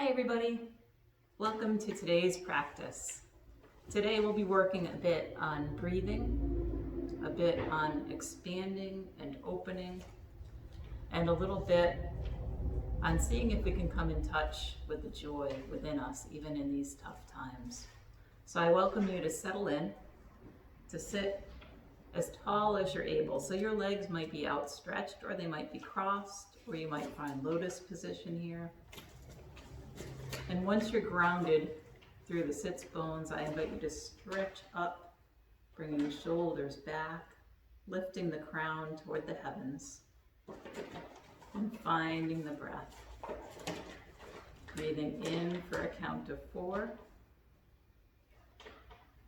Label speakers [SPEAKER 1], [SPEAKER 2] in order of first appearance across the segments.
[SPEAKER 1] Hi everybody, welcome to today's practice. Today we'll be working a bit on breathing, a bit on expanding and opening, and a little bit on seeing if we can come in touch with the joy within us, even in these tough times. So I welcome you to settle in, to sit as tall as you're able. So your legs might be outstretched or they might be crossed, or you might find lotus position here. And once you're grounded through the sits bones, I invite you to stretch up, bringing shoulders back, lifting the crown toward the heavens, and finding the breath. Breathing in for a count of 4,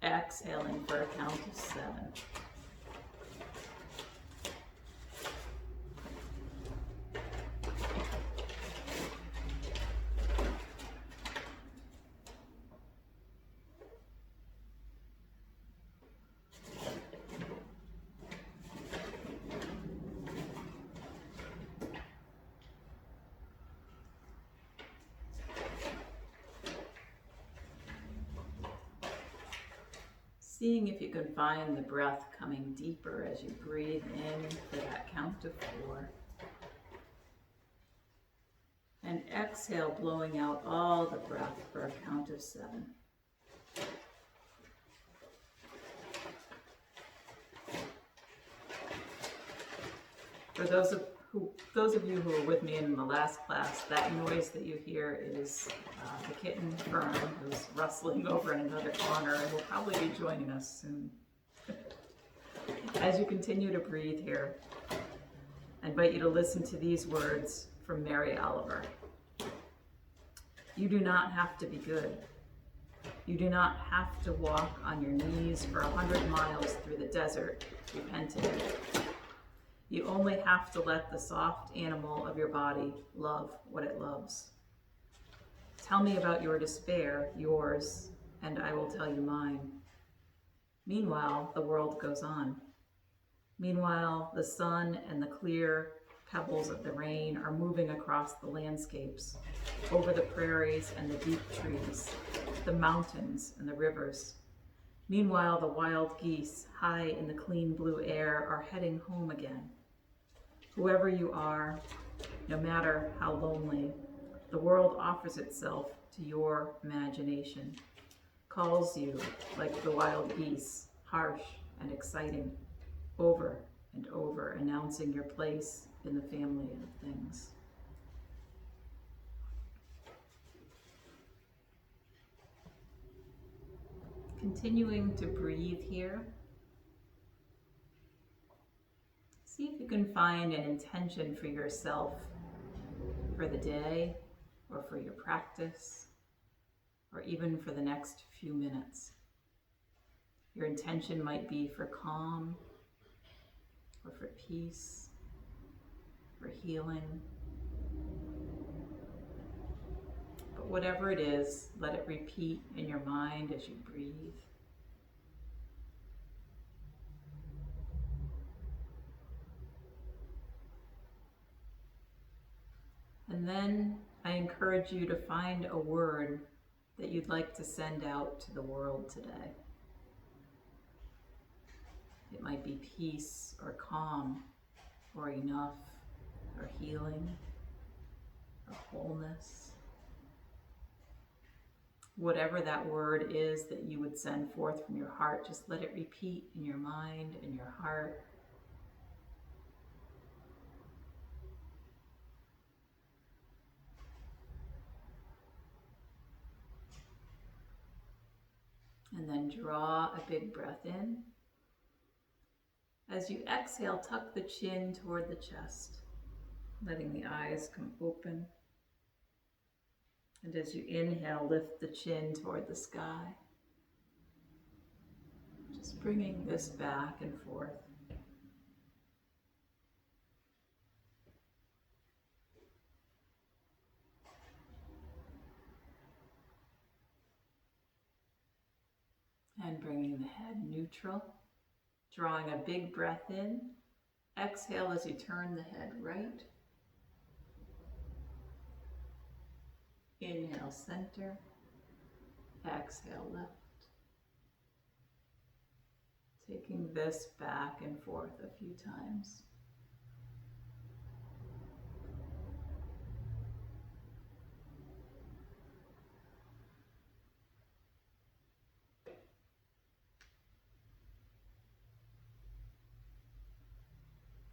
[SPEAKER 1] exhaling for a count of 7. Seeing if you can find the breath coming deeper as you breathe in for that count of 4. And exhale, blowing out all the breath for a count of 7. For those of you who were with me in the last class, that noise that you hear is the kitten Fern, who's rustling over in another corner and will probably be joining us soon. As you continue to breathe here, I invite you to listen to these words from Mary Oliver. You do not have to be good. You do not have to walk on your knees for 100 miles through the desert, repenting. You only have to let the soft animal of your body love what it loves. Tell me about your despair, yours, and I will tell you mine. Meanwhile, the world goes on. Meanwhile, the sun and the clear pebbles of the rain are moving across the landscapes, over the prairies and the deep trees, the mountains and the rivers. Meanwhile, the wild geese, high in the clean blue air, are heading home again. Whoever you are, no matter how lonely, the world offers itself to your imagination, calls you like the wild geese, harsh and exciting, over and over, announcing your place in the family of things. Continuing to breathe here. See if you can find an intention for yourself for the day, or for your practice, or even for the next few minutes. Your intention might be for calm, or for peace, for healing. But whatever it is, let it repeat in your mind as you breathe. And then I encourage you to find a word that you'd like to send out to the world today. It might be peace, or calm, or enough, or healing, or wholeness. Whatever that word is that you would send forth from your heart, just let it repeat in your mind and your heart. And then draw a big breath in. As you exhale, tuck the chin toward the chest, letting the eyes come open. And as you inhale, lift the chin toward the sky. Just bringing this back and forth. And bringing the head neutral. Drawing a big breath in. Exhale as you turn the head right. Inhale, center. Exhale, left. Taking this back and forth a few times.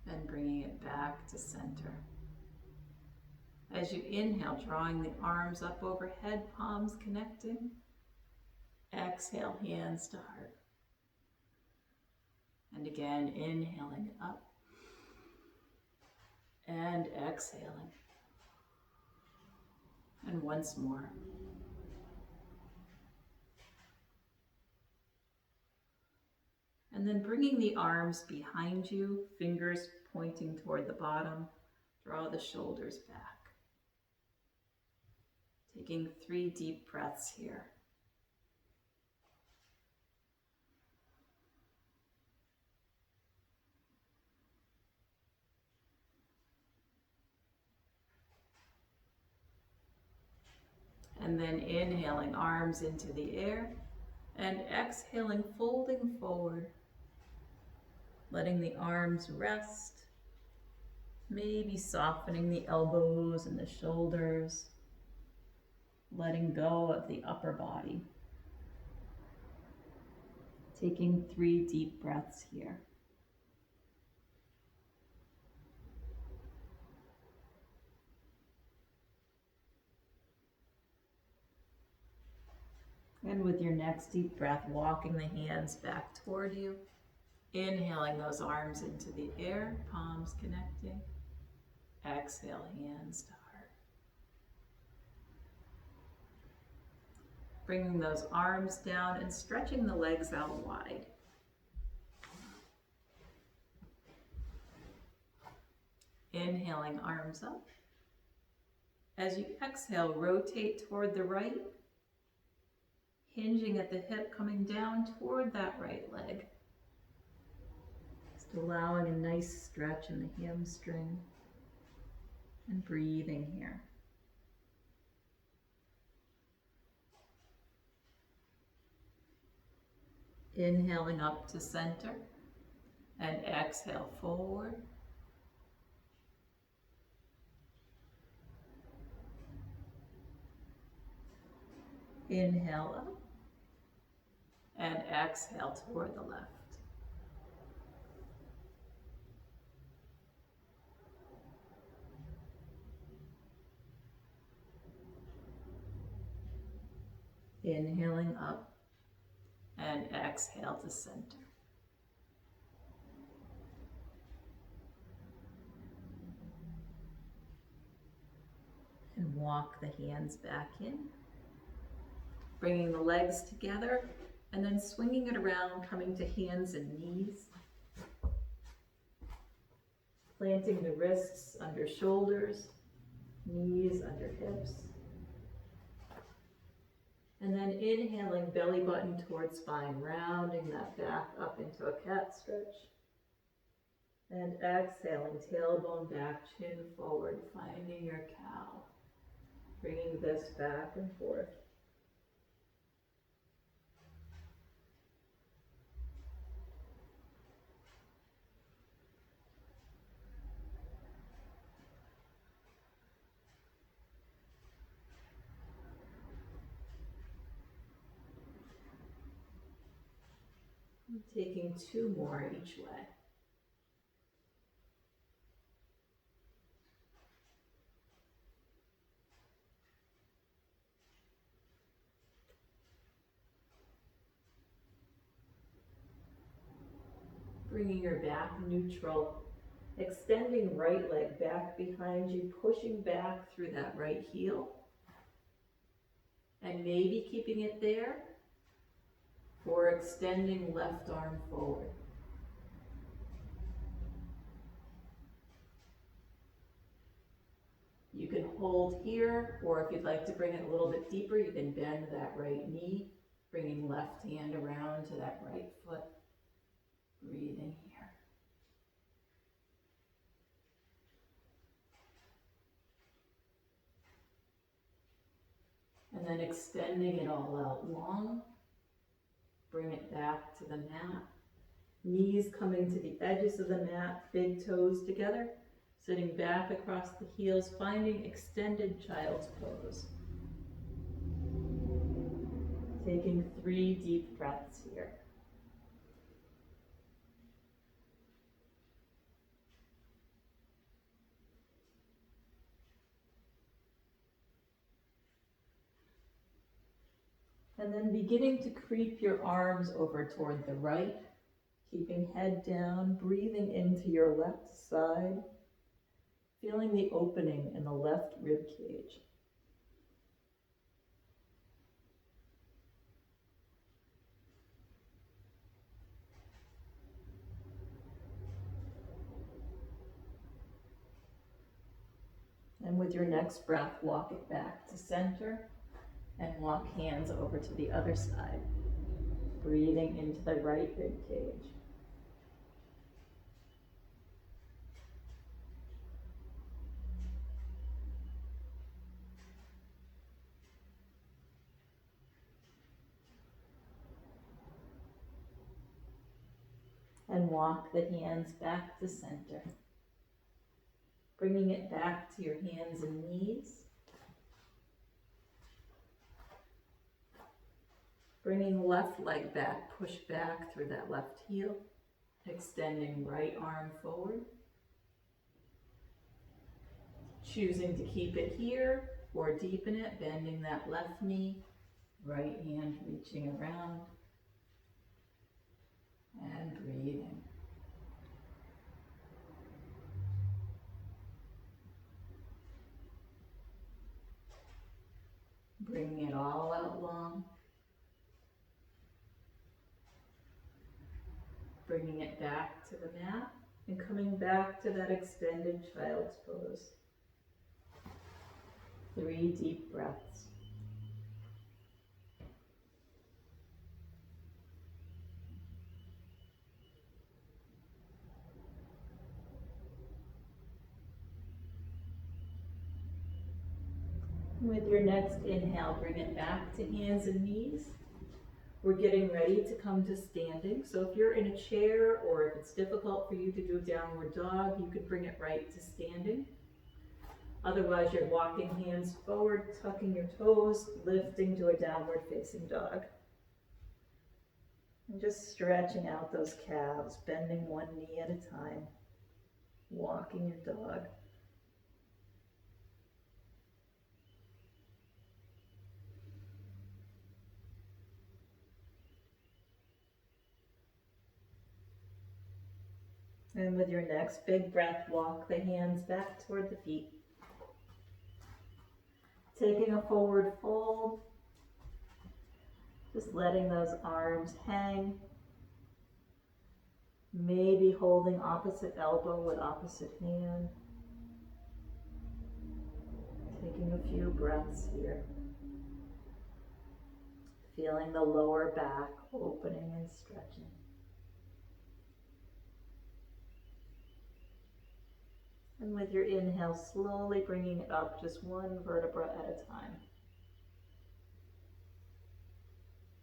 [SPEAKER 1] And bringing it back to center. As you inhale, drawing the arms up overhead, palms connecting. Exhale, hands to heart. And again, inhaling up and exhaling. And once more. And then bringing the arms behind you, fingers pointing toward the bottom. Draw the shoulders back. Taking 3 deep breaths here. And then inhaling, arms into the air, and exhaling, folding forward, letting the arms rest, maybe softening the elbows and the shoulders, letting go of the upper body. Taking 3 deep breaths here. And with your next deep breath, walking the hands back toward you. Inhaling those arms into the air, palms connecting. Exhale, hands to heart. Bringing those arms down and stretching the legs out wide. Inhaling, arms up. As you exhale, rotate toward the right, hinging at the hip, coming down toward that right leg. Just allowing a nice stretch in the hamstring and breathing here. Inhaling up to center and exhale forward. Inhale up and exhale toward the left. Inhaling up and exhale to center. And walk the hands back in. Bringing the legs together and then swinging it around, coming to hands and knees. Planting the wrists under shoulders, knees under hips. And then inhaling, belly button towards spine, rounding that back up into a cat stretch. And exhaling, tailbone back, chin forward, finding your cow. Bringing this back and forth. Taking 2 more each way. Bringing your back neutral, extending right leg back behind you, pushing back through that right heel, and maybe keeping it there, or extending left arm forward. You can hold here, or if you'd like to bring it a little bit deeper, you can bend that right knee, bringing left hand around to that right foot. Breathing here. And then extending it all out long. Bring it back to the mat. Knees coming to the edges of the mat, big toes together. Sitting back across the heels, finding extended child's pose. Taking 3 deep breaths here. And then beginning to creep your arms over toward the right, keeping head down, breathing into your left side, feeling the opening in the left rib cage. And with your next breath, walk it back to center and walk hands over to the other side, breathing into the right rib cage. And walk the hands back to center, bringing it back to your hands and knees. Bringing left leg back, push back through that left heel, extending right arm forward. Choosing to keep it here or deepen it, bending that left knee, right hand reaching around, and breathing. Bringing it all out long. Bringing it back to the mat and coming back to that extended child's pose. 3 deep breaths. With your next inhale, bring it back to hands and knees. We're getting ready to come to standing. So if you're in a chair or if it's difficult for you to do downward dog, you could bring it right to standing. Otherwise, you're walking hands forward, tucking your toes, lifting to a downward facing dog. And just stretching out those calves, bending one knee at a time, walking your dog. And with your next big breath, walk the hands back toward the feet. Taking a forward fold, just letting those arms hang. Maybe holding opposite elbow with opposite hand. Taking a few breaths here. Feeling the lower back opening and stretching. And with your inhale, slowly bringing it up just one vertebra at a time.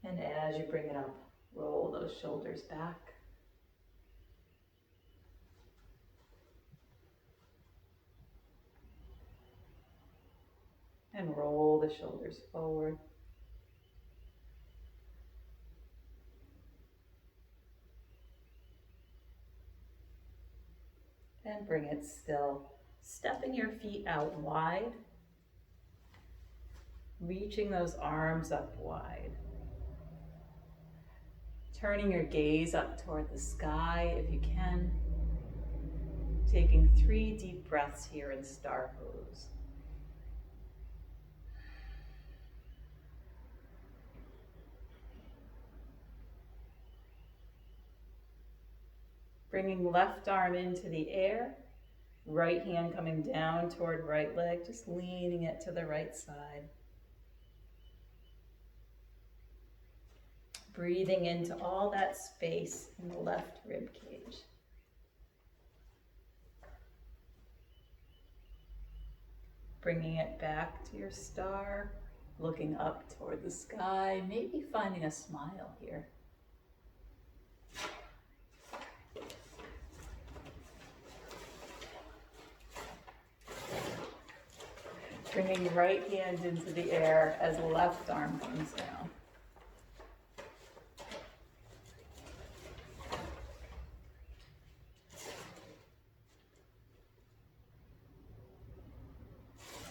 [SPEAKER 1] And as you bring it up, roll those shoulders back. And roll the shoulders forward. And bring it still. Stepping your feet out wide. Reaching those arms up wide. Turning your gaze up toward the sky if you can. Taking 3 deep breaths here in star pose. Bringing left arm into the air, right hand coming down toward right leg, just leaning it to the right side. Breathing into all that space in the left rib cage. Bringing it back to your star, Looking up toward the sky, maybe finding a smile here. Bringing right hand into the air as left arm comes down.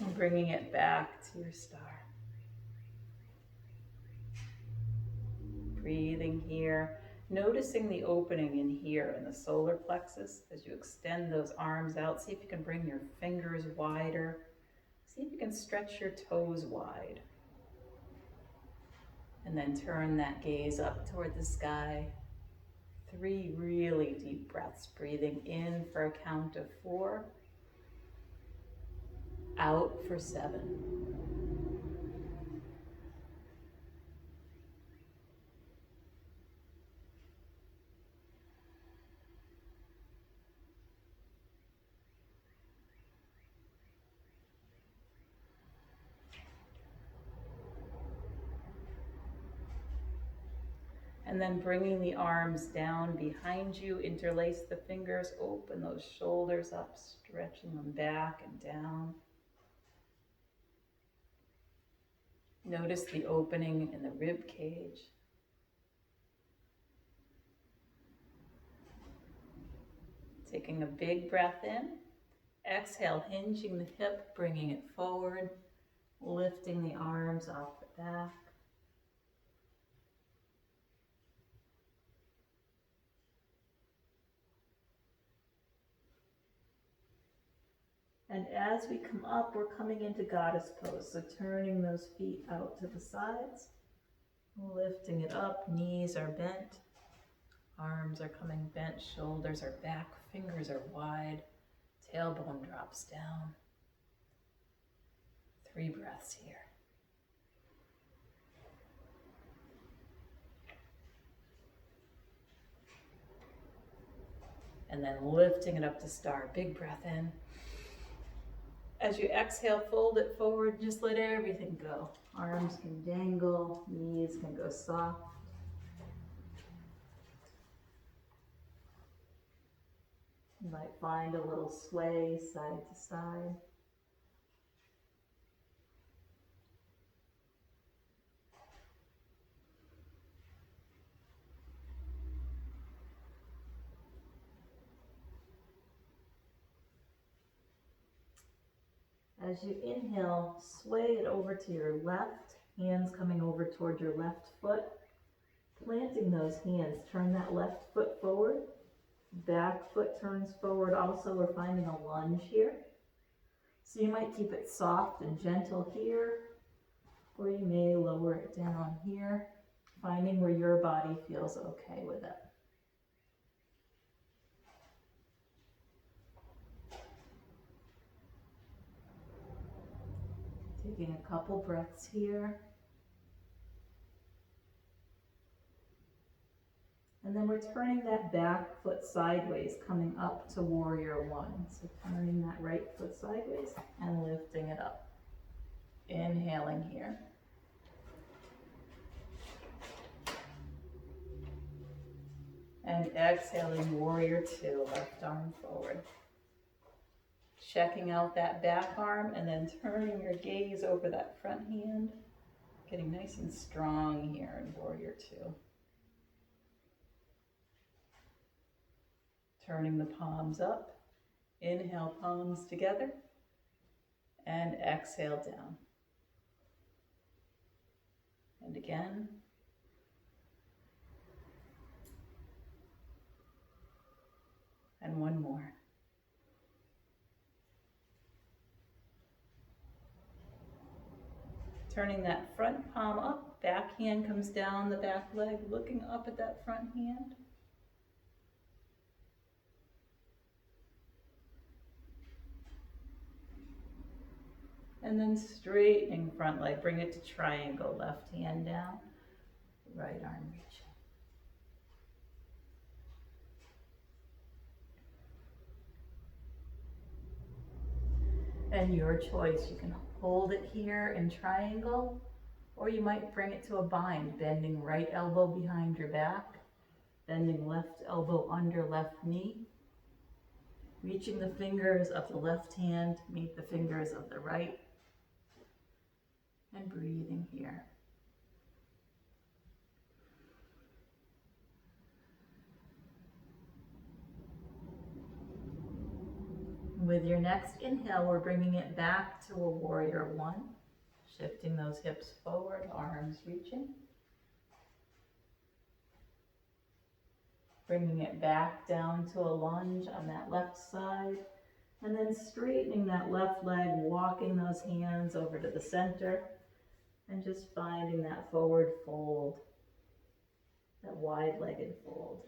[SPEAKER 1] And bringing it back to your star. Breathing here, noticing the opening in here in the solar plexus as you extend those arms out. See if you can bring your fingers wider. See if you can stretch your toes wide. And then turn that gaze up toward the sky. 3 really deep breaths, breathing in for a count of 4. Out for 7. And then bringing the arms down behind you, interlace the fingers, open those shoulders up, stretching them back and down. Notice the opening in the rib cage. Taking a big breath in. Exhale, hinging the hip, bringing it forward, lifting the arms off the back. And as we come up, we're coming into goddess pose. So turning those feet out to the sides, lifting it up, knees are bent, arms are coming bent, shoulders are back, fingers are wide, tailbone drops down. 3 breaths here. And then lifting it up to star, big breath in. As you exhale, fold it forward, just let everything go. Arms can dangle, knees can go soft. You might find a little sway side to side. As you inhale, sway it over to your left, hands coming over toward your left foot. Planting those hands, turn that left foot forward. Back foot turns forward also. We're finding a lunge here. So you might keep it soft and gentle here, or you may lower it down here, finding where your body feels okay with it. Taking a couple breaths here. And then we're turning that back foot sideways, coming up to warrior 1. So turning that right foot sideways and lifting it up. Inhaling here. And exhaling, warrior 2, left arm forward. Checking out that back arm and then turning your gaze over that front hand. Getting nice and strong here in warrior 2. Turning the palms up. Inhale, palms together. And exhale down. And again. And one more. Turning that front palm up, back hand comes down the back leg, looking up at that front hand. And then straightening front leg, bring it to triangle, left hand down, right arm reaching. And your choice, you can hold it here in triangle, Or you might bring it to a bind, bending right elbow behind your back, bending left elbow under left knee, reaching the fingers of the left hand to meet the fingers of the right, and breathing here. With your next inhale, we're bringing it back to a warrior one, shifting those hips forward, arms reaching. Bringing it back down to a lunge on that left side, and then straightening that left leg, walking those hands over to the center, and just finding that forward fold, that wide-legged fold.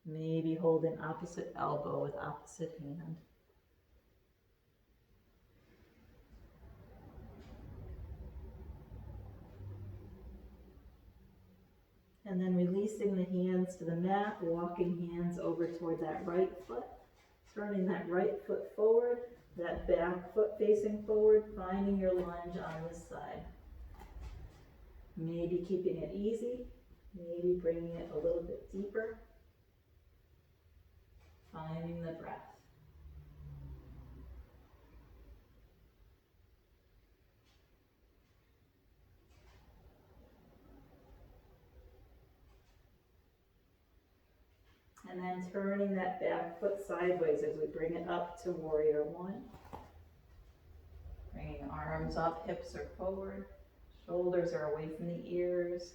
[SPEAKER 1] Maybe holding opposite elbow with opposite hand. And then releasing the hands to the mat, walking hands over toward that right foot, turning that right foot forward, that back foot facing forward, finding your lunge on this side. Maybe keeping it easy, maybe bringing it a little bit deeper. Finding the breath. And then turning that back foot sideways as we bring it up to warrior one. Bringing arms up, hips are forward, shoulders are away from the ears.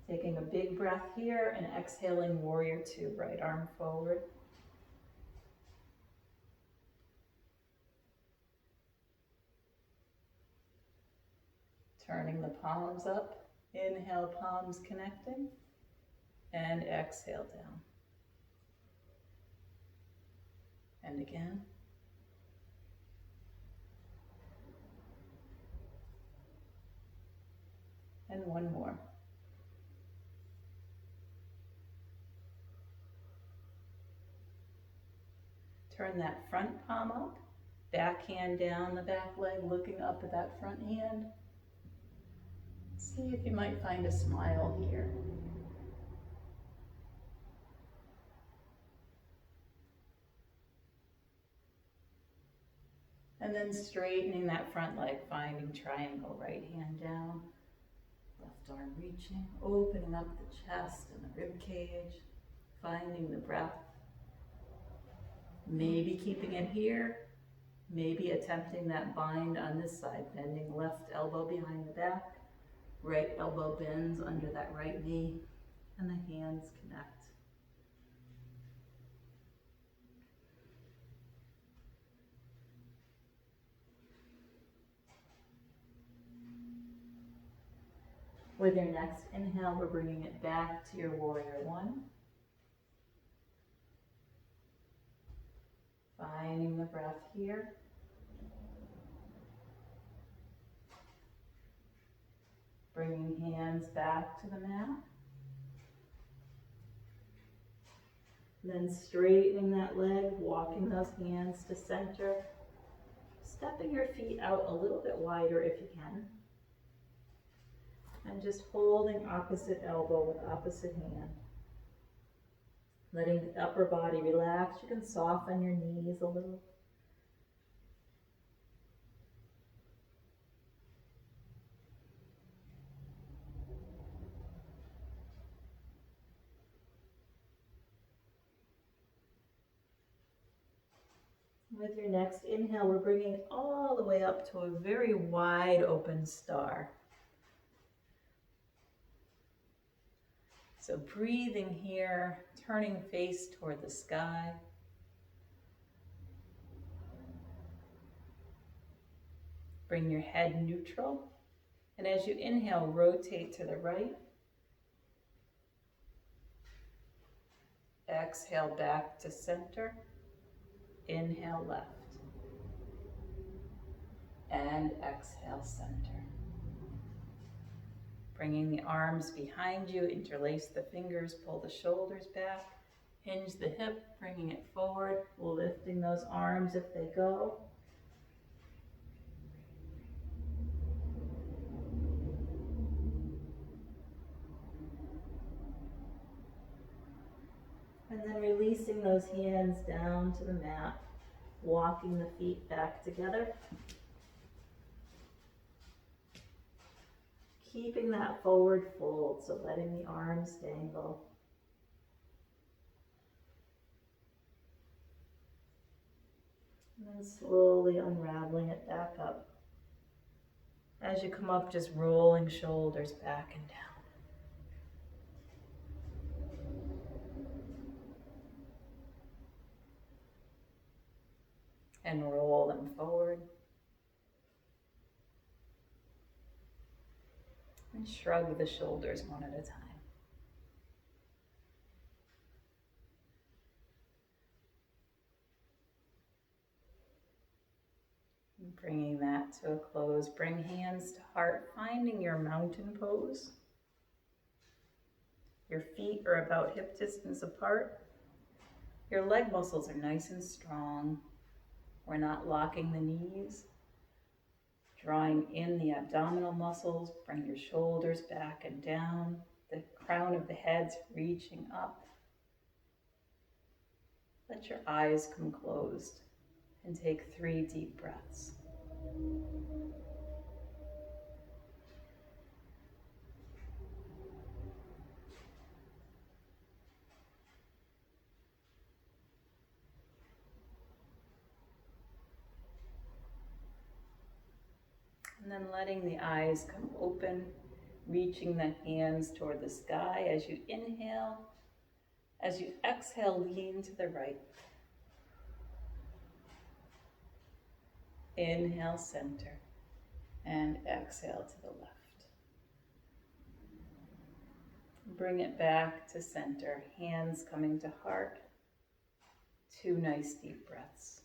[SPEAKER 1] Taking a big breath here and exhaling warrior two, right arm forward. Turning the palms up, inhale, palms connecting, and exhale down. And again. And one more. Turn that front palm up, back hand down the back leg, looking up at that front hand. See if you might find a smile here. And then straightening that front leg, finding triangle, right hand down, left arm reaching, opening up the chest and the rib cage, finding the breath. Maybe keeping it here, maybe attempting that bind on this side, bending left elbow behind the back, right elbow bends under that right knee, and the hands connect. With your next inhale, we're bringing it back to your warrior one. Finding the breath here. Bringing hands back to the mat. Then straightening that leg, walking those hands to center. Stepping your feet out a little bit wider if you can. And just holding opposite elbow with opposite hand. Letting the upper body relax. You can soften your knees a little. With your next inhale, we're bringing it all the way up to a very wide open star. So breathing here, turning face toward the sky. Bring your head neutral. And as you inhale, rotate to the right. Exhale back to center. Inhale left. And exhale center. Bringing the arms behind you, interlace the fingers, pull the shoulders back, Hinge the hip, bringing it forward, lifting those arms if they go. And then releasing those hands down to the mat, walking the feet back together. Keeping that forward fold, so letting the arms dangle. And then slowly unraveling it back up. As you come up, just rolling shoulders back and down. And roll them forward. And shrug the shoulders one at a time. And bringing that to a close, bring hands to heart, finding your mountain pose. Your feet are about hip distance apart. Your leg muscles are nice and strong. We're not locking the knees. Drawing in the abdominal muscles, bring your shoulders back and down. The crown of the head's reaching up. Let your eyes come closed and take 3 deep breaths. And then letting the eyes come open, reaching the hands toward the sky as you inhale. As you exhale, lean to the right. Inhale, center, and exhale to the left. Bring it back to center, hands coming to heart. 2 nice deep breaths.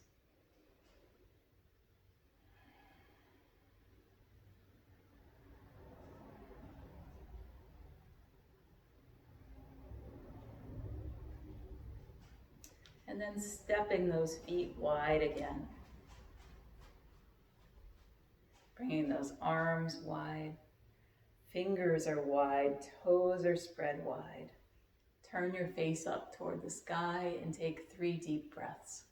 [SPEAKER 1] And then stepping those feet wide again. Bringing those arms wide. Fingers are wide, toes are spread wide. Turn your face up toward the sky and take 3 deep breaths.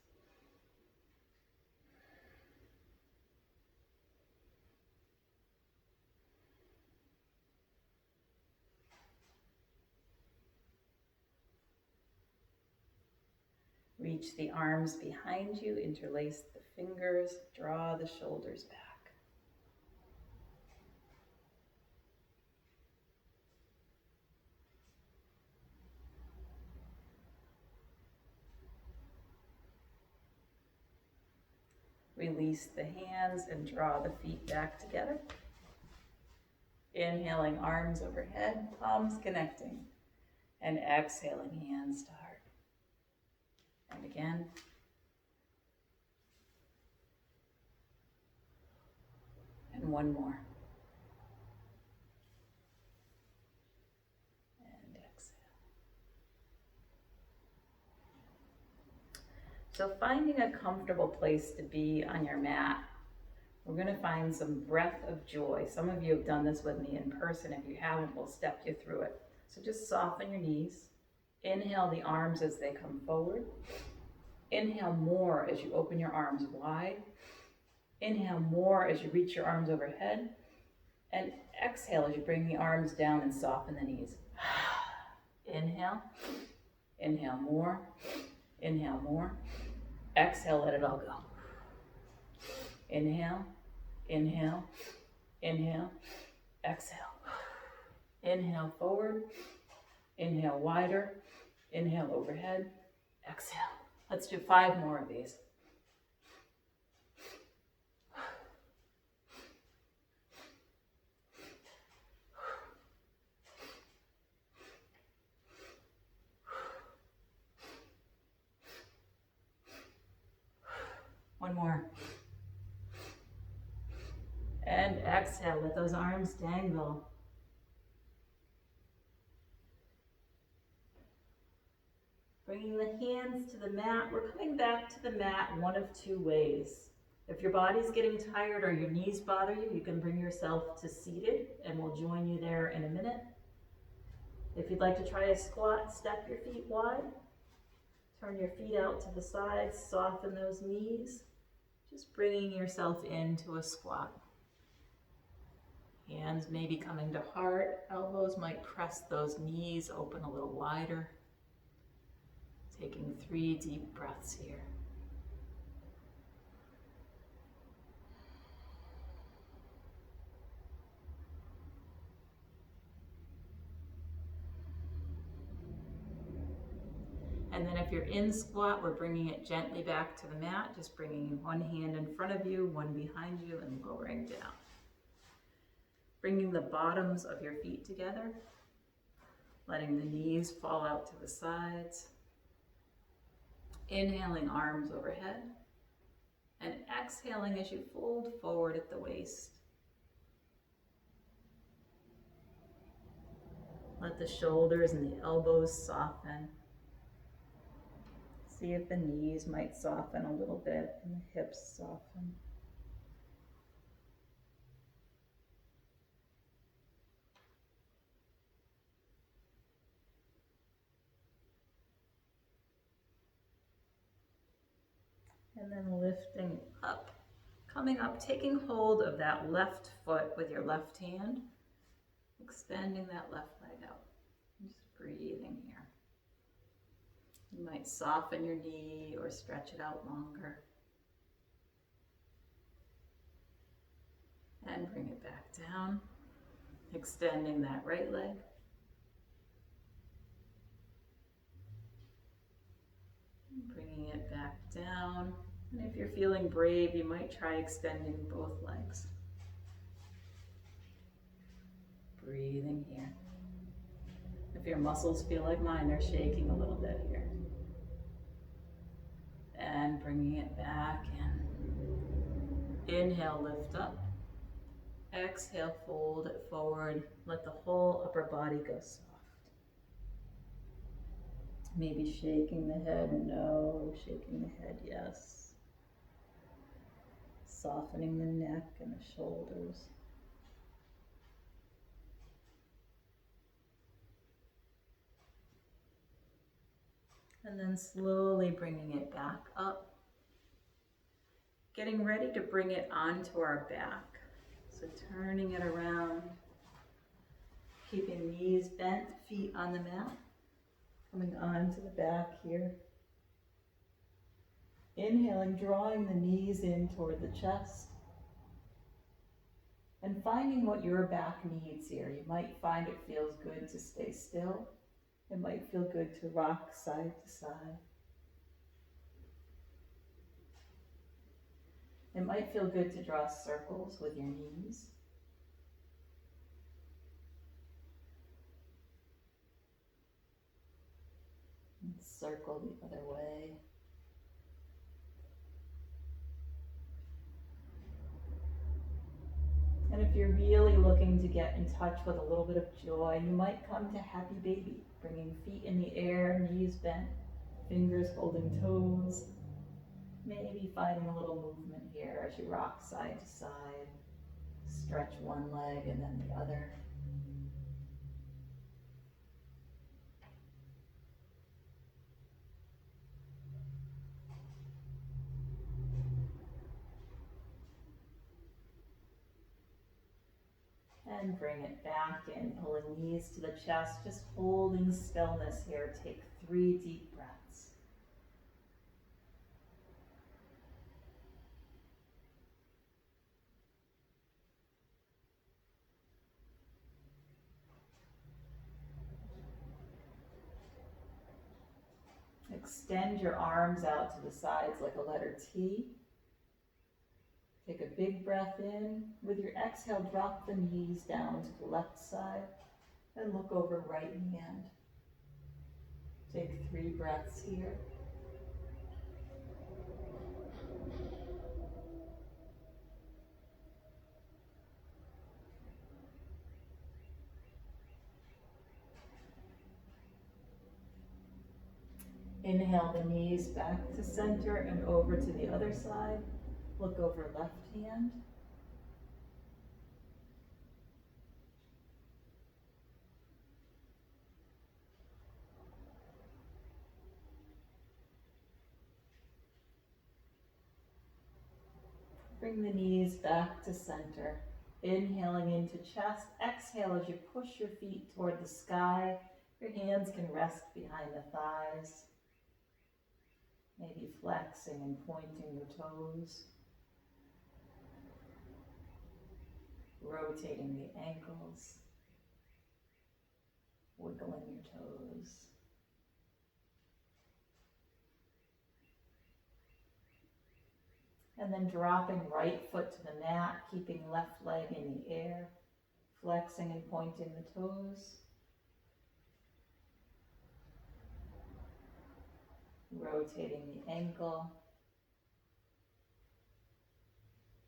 [SPEAKER 1] Reach the arms behind you, interlace the fingers, draw the shoulders back. Release the hands and draw the feet back together. Inhaling, arms overhead, palms connecting. And exhaling, hands to heart. And again. And one more. And exhale. So finding a comfortable place to be on your mat, we're going to find some breath of joy. Some of you have done this with me in person. If you haven't, we'll step you through it. So just soften your knees. Inhale the arms as they come forward. Inhale more as you open your arms wide. Inhale more as you reach your arms overhead. And exhale as you bring the arms down and soften the knees. Inhale. Inhale more. Inhale more. Exhale, let it all go. Inhale. Inhale. Inhale. Exhale. Inhale forward. Inhale wider. Inhale overhead. Exhale. Let's do 5 more of these. One more. And exhale, let those arms dangle. Bringing the hands to the mat. We're coming back to the mat one of two ways. If your body's getting tired or your knees bother you, you can bring yourself to seated, and we'll join you there in a minute. If you'd like to try a squat, step your feet wide. Turn your feet out to the sides, soften those knees. Just bringing yourself into a squat. Hands may be coming to heart. Elbows might press those knees open a little wider. Taking 3 deep breaths here. And then if you're in squat, we're bringing it gently back to the mat, just bringing one hand in front of you, one behind you, and lowering down. Bringing the bottoms of your feet together, letting the knees fall out to the sides. Inhaling, arms overhead, and exhaling as you fold forward at the waist. Let the shoulders and the elbows soften. See if the knees might soften a little bit and the hips soften. And then lifting up, coming up, taking hold of that left foot with your left hand, extending that left leg out. Just breathing here. You might soften your knee or stretch it out longer. And bring it back down, extending that right leg. Bringing it back down. And if you're feeling brave, you might try extending both legs. Breathing here. If your muscles feel like mine, they're shaking a little bit here. And bringing it back in. Inhale, lift up. Exhale, fold it forward. Let the whole upper body go soft. Maybe shaking the head, no. Shaking the head, yes. Softening the neck and the shoulders. And then slowly bringing it back up. Getting ready to bring it onto our back. So turning it around. Keeping knees bent, feet on the mat. Coming onto the back here. Inhaling, drawing the knees in toward the chest. And finding what your back needs here. You might find it feels good to stay still. It might feel good to rock side to side. It might feel good to draw circles with your knees. And circle the other way. And if you're really looking to get in touch with a little bit of joy, you might come to Happy Baby, bringing feet in the air, knees bent, fingers holding toes. Maybe finding a little movement here as you rock side to side. Stretch one leg and then the other. And bring it back in, pulling knees to the chest, just holding stillness here. Take 3 deep breaths. Extend your arms out to the sides like a letter T. Take a big breath in. With your exhale, drop the knees down to the left side and look over right hand. Take 3 breaths here. Inhale the knees back to center and over to the other side. Look over left hand. Bring the knees back to center. Inhaling into chest. Exhale as you push your feet toward the sky. Your hands can rest behind the thighs. Maybe flexing and pointing your toes. Rotating the ankles. Wiggling your toes. And then dropping right foot to the mat, keeping left leg in the air, flexing and pointing the toes. Rotating the ankle.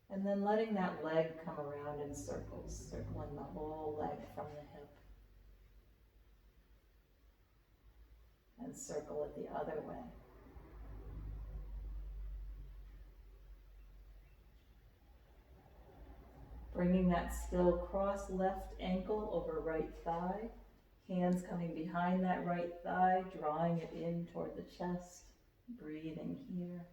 [SPEAKER 1] And then letting that leg come around in circles, circling the whole leg from the hip. And circle it the other way. Bringing that still cross left ankle over right thigh. Hands coming behind that right thigh, drawing it in toward the chest. Breathing here.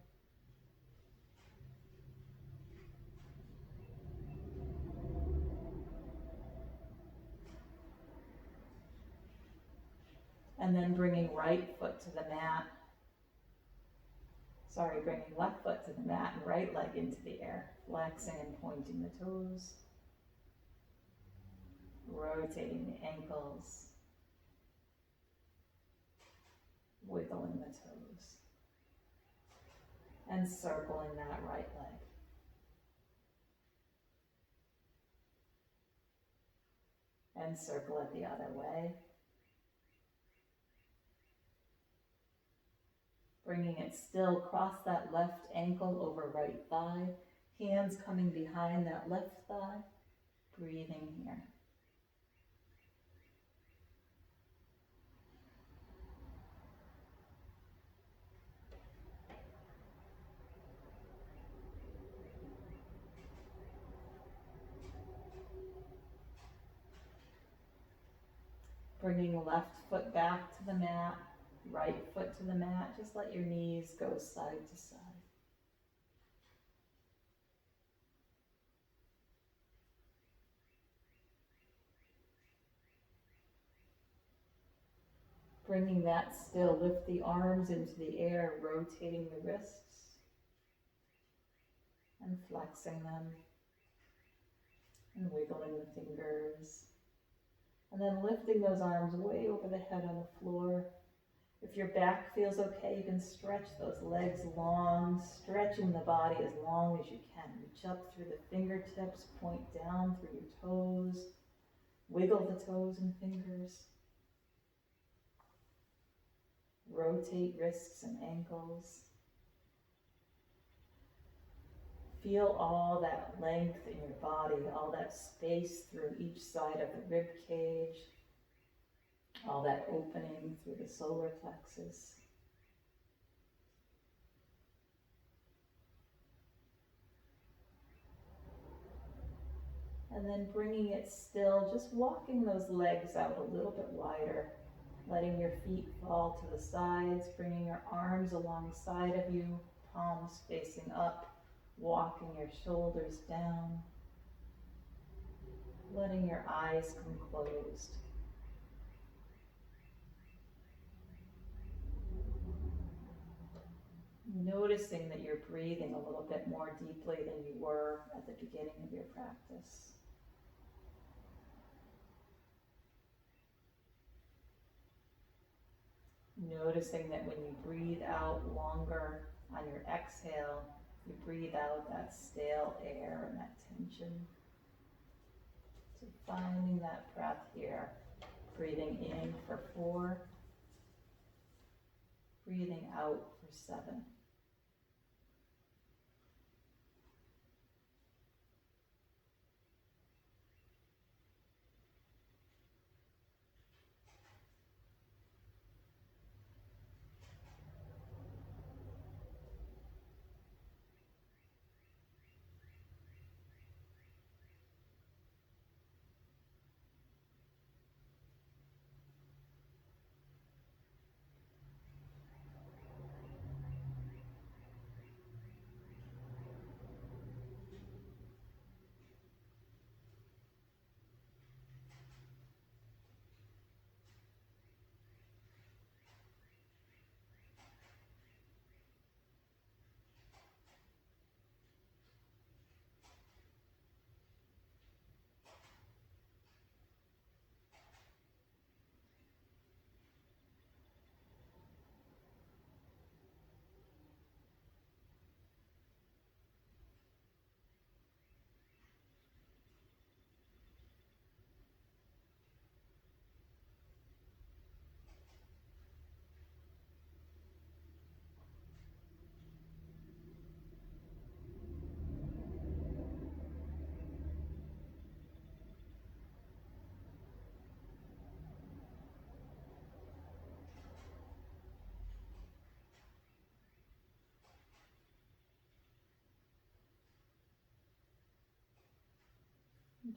[SPEAKER 1] And then bringing right foot to the mat. Bringing left foot to the mat and right leg into the air. Flexing and pointing the toes. Rotating the ankles. Wiggling the toes. And circling that right leg. And circle it the other way. Bringing it still, cross that left ankle over right thigh. Hands coming behind that left thigh. Breathing here. Bringing left foot back to the mat, right foot to the mat. Just let your knees go side to side. Bringing that still, lift the arms into the air, rotating the wrists and flexing them and wiggling the fingers. And then lifting those arms way over the head on the floor. If your back feels okay, you can stretch those legs long, stretching the body as long as you can. Reach up through the fingertips, point down through your toes. Wiggle the toes and fingers. Rotate wrists and ankles. Feel all that length in your body, all that space through each side of the rib cage, all that opening through the solar plexus. And then bringing it still, just walking those legs out a little bit wider, letting your feet fall to the sides, bringing your arms alongside of you, palms facing up. Walking your shoulders down, letting your eyes come closed. Noticing that you're breathing a little bit more deeply than you were at the beginning of your practice. Noticing that when you breathe out longer on your exhale, you breathe out that stale air and that tension. So finding that breath here. Breathing in for 4. Breathing out for 7.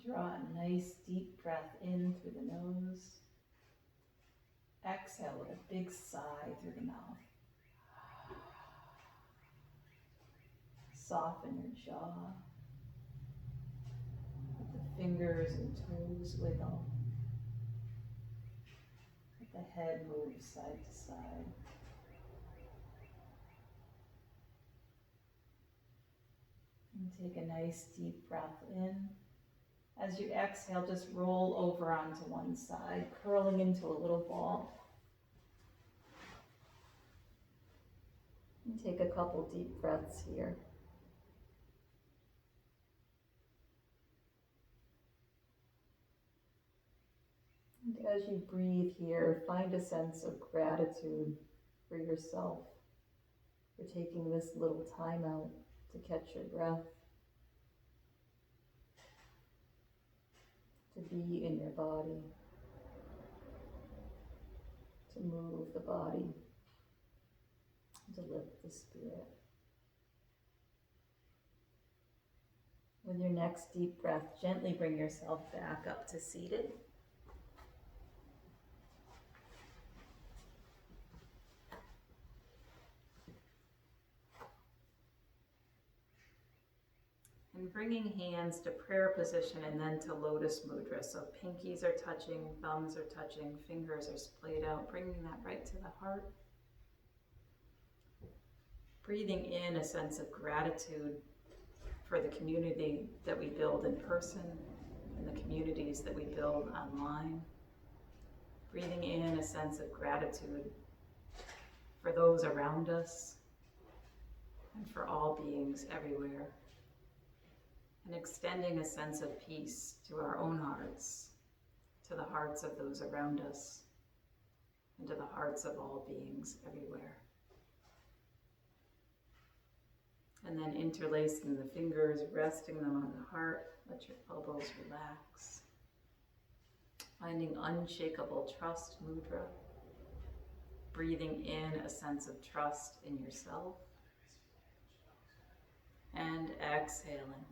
[SPEAKER 1] Draw a nice deep breath in through the nose. Exhale with a big sigh through the mouth. Soften your jaw. Let the fingers and toes wiggle. Let the head move side to side. And take a nice deep breath in. As you exhale, just roll over onto one side, curling into a little ball. And take a couple deep breaths here. And as you breathe here, find a sense of gratitude for yourself, for taking this little time out to catch your breath, to be in your body, to move the body, to lift the spirit. With your next deep breath, gently bring yourself back up to seated. And bringing hands to prayer position and then to lotus mudra. So pinkies are touching, thumbs are touching, fingers are splayed out, bringing that right to the heart. Breathing in a sense of gratitude for the community that we build in person and the communities that we build online. Breathing in a sense of gratitude for those around us and for all beings everywhere. And extending a sense of peace to our own hearts, to the hearts of those around us, and to the hearts of all beings everywhere. And then interlacing the fingers, resting them on the heart, let your elbows relax. Finding unshakable trust mudra, breathing in a sense of trust in yourself, and exhaling.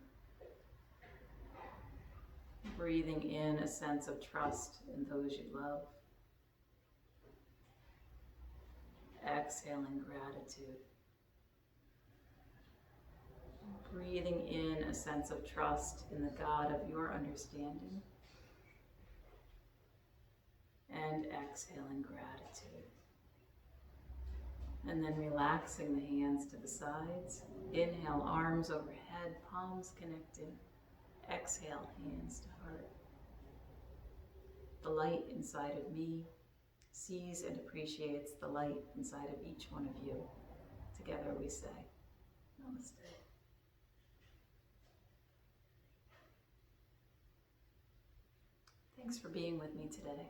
[SPEAKER 1] Breathing in a sense of trust in those you love. Exhaling gratitude. Breathing in a sense of trust in the God of your understanding. And exhaling gratitude. And then relaxing the hands to the sides. Inhale, arms overhead, palms connected. Exhale, hands to heart. The light inside of me sees and appreciates the light inside of each one of you. Together we say, Namaste. Thanks for being with me today.